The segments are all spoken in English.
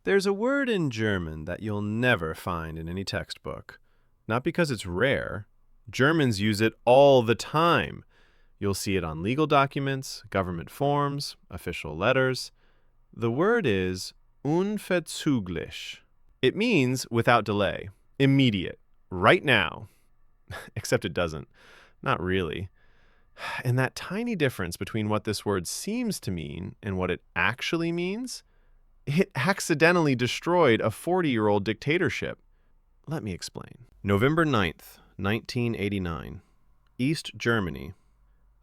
There's a word in German that you'll never find in any textbook. Not because it's rare. Germans use it all the time. You'll see it on legal documents, government forms, official letters. The word is unverzüglich. It means without delay, immediate, right now. Except it doesn't. Not really. And that tiny difference between what this word seems to mean and what it actually means, it accidentally destroyed a 40-year-old dictatorship. Let me explain. November 9th, 1989. East Germany.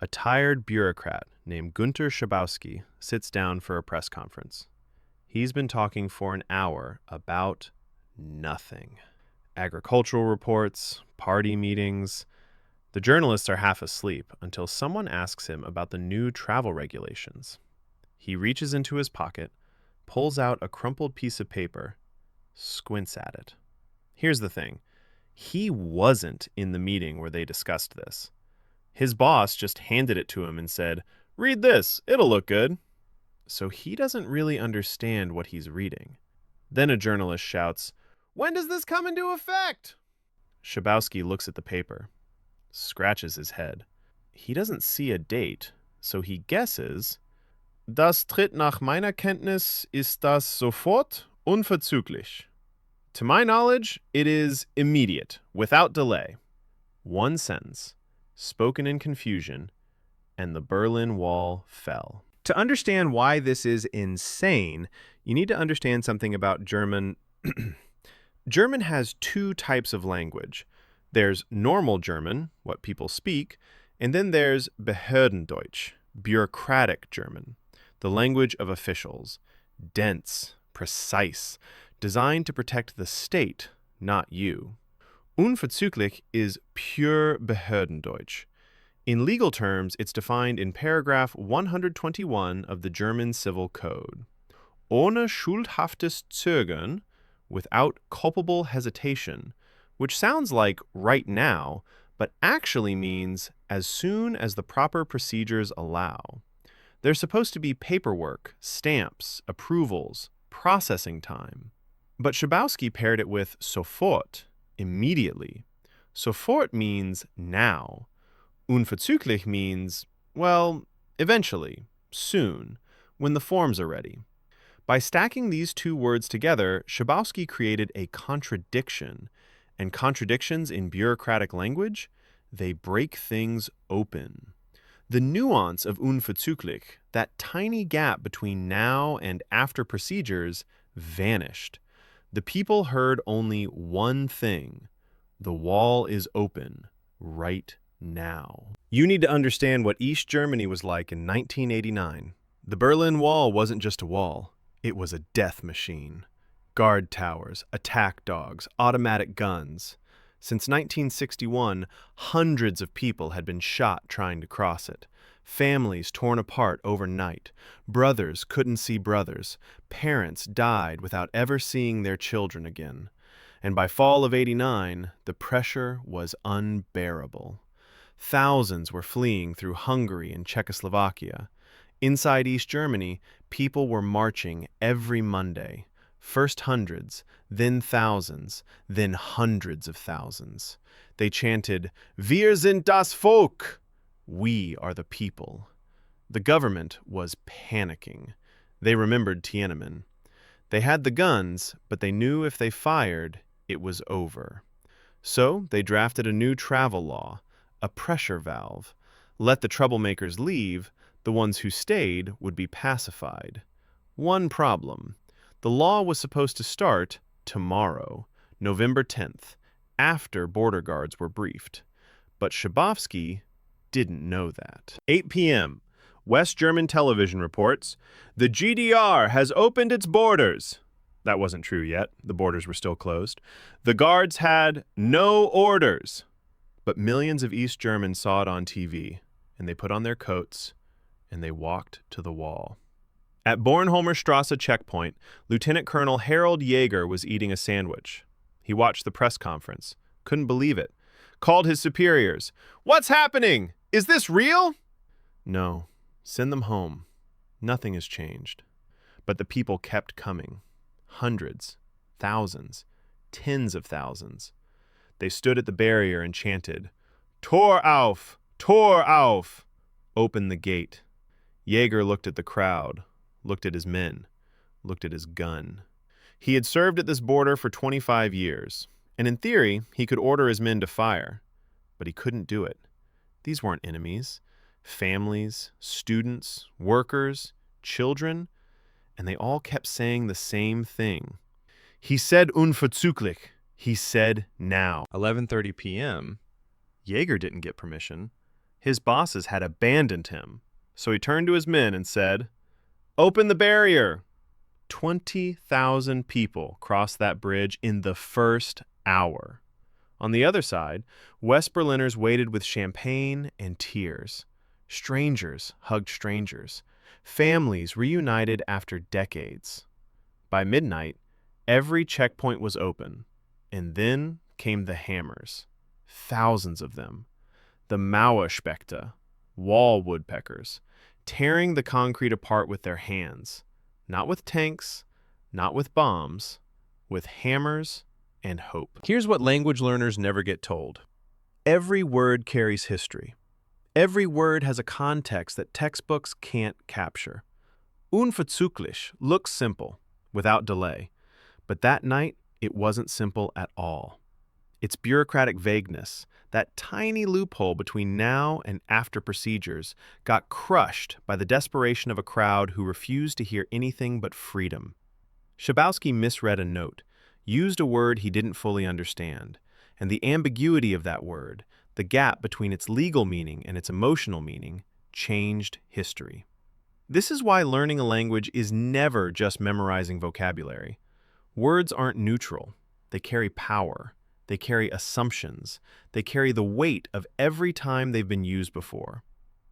A tired bureaucrat named Günter Schabowski sits down for a press conference. He's been talking for an hour about nothing. Agricultural reports, party meetings. The journalists are half asleep until someone asks him about the new travel regulations. He reaches into his pocket, pulls out a crumpled piece of paper, squints at it. Here's the thing. He wasn't in the meeting where they discussed this. His boss just handed it to him and said, "Read this, it'll look good." So he doesn't really understand what he's reading. Then a journalist shouts, "When does this come into effect?" Schabowski looks at the paper, scratches his head. He doesn't see a date, so he guesses, "Das tritt nach meiner Kenntnis ist das sofort unverzüglich." To my knowledge, it is immediate, without delay. One sentence, spoken in confusion, and the Berlin Wall fell. To understand why this is insane, you need to understand something about German. German has two types of language. There's normal German, what people speak, and then there's Behördendeutsch, bureaucratic German, the language of officials, dense, precise, designed to protect the state, not you. Unverzüglich is pure Behördendeutsch. In legal terms, it's defined in paragraph 121 of the German Civil Code. Ohne schuldhaftes Zögern, without culpable hesitation, which sounds like right now, but actually means as soon as the proper procedures allow. There's supposed to be paperwork, stamps, approvals, processing time. But Schabowski paired it with sofort, immediately. Sofort means now. Unverzüglich means, well, eventually, soon, when the forms are ready. By stacking these two words together, Schabowski created a contradiction. And contradictions in bureaucratic language, they break things open. The nuance of unverzüglich, that tiny gap between now and after procedures, vanished. The people heard only one thing. The wall is open, right now. You need to understand what East Germany was like in 1989. The Berlin Wall wasn't just a wall. It was a death machine. Guard towers, attack dogs, automatic guns. Since 1961, hundreds of people had been shot trying to cross it. Families torn apart overnight. Brothers couldn't see brothers. Parents died without ever seeing their children again. And by fall of '89, the pressure was unbearable. Thousands were fleeing through Hungary and Czechoslovakia. Inside East Germany, people were marching every Monday. First hundreds, then thousands, then hundreds of thousands. They chanted, "Wir sind das Volk!" We are the people. The government was panicking. They remembered Tiananmen. They had the guns, but they knew if they fired, it was over. So they drafted a new travel law, a pressure valve. Let the troublemakers leave, the ones who stayed would be pacified. One problem. The law was supposed to start tomorrow, November 10th, after border guards were briefed. But Schabowski didn't know that. 8 p.m. West German television reports, "The GDR has opened its borders." That wasn't true yet. The borders were still closed. The guards had no orders. But millions of East Germans saw it on TV, and they put on their coats, and they walked to the wall. At Bornholmer Strasse checkpoint, Lieutenant Colonel Harold Jaeger was eating a sandwich. He watched the press conference, couldn't believe it, called his superiors. "What's happening? Is this real?" "No, send them home. Nothing has changed." But the people kept coming. Hundreds, thousands, tens of thousands. They stood at the barrier and chanted, Tor auf! Tor auf! Open the gate. Jaeger looked at the crowd, looked at his men, looked at his gun. He had served at this border for 25 years, and in theory, he could order his men to fire. But he couldn't do it. These weren't enemies. Families, students, workers, children, and they all kept saying the same thing. He said unverzüglich. He said now. 11:30 p.m. Jaeger didn't get permission. His bosses had abandoned him. So he turned to his men and said, Open the barrier! 20,000 people crossed that bridge in the first hour. On the other side, West Berliners waited with champagne and tears. Strangers hugged strangers. Families reunited after decades. By midnight, every checkpoint was open. And then came the hammers. Thousands of them. The Mauerspechte, wall woodpeckers, tearing the concrete apart with their hands. Not with tanks, not with bombs, with hammers and hope. Here's what language learners never get told. Every word carries history. Every word has a context that textbooks can't capture. Unverzüglich looks simple, without delay, but that night it wasn't simple at all. Its bureaucratic vagueness, that tiny loophole between now and after procedures, got crushed by the desperation of a crowd who refused to hear anything but freedom. Schabowski misread a note, used a word he didn't fully understand, and the ambiguity of that word, the gap between its legal meaning and its emotional meaning, changed history. This is why learning a language is never just memorizing vocabulary. Words aren't neutral. They carry power. They carry assumptions. They carry the weight of every time they've been used before.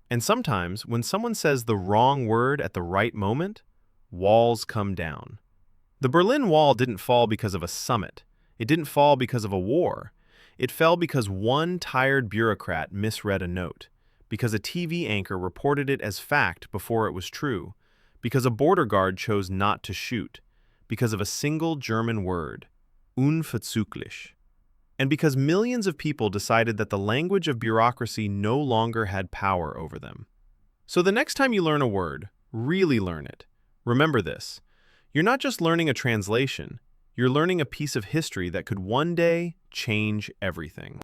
And sometimes, when someone says the wrong word at the right moment, walls come down. The Berlin Wall didn't fall because of a summit. It didn't fall because of a war. It fell because one tired bureaucrat misread a note, because a TV anchor reported it as fact before it was true, because a border guard chose not to shoot, because of a single German word, unverzüglich, and because millions of people decided that the language of bureaucracy no longer had power over them. So the next time you learn a word, really learn it. Remember this. You're not just learning a translation, you're learning a piece of history that could one day change everything.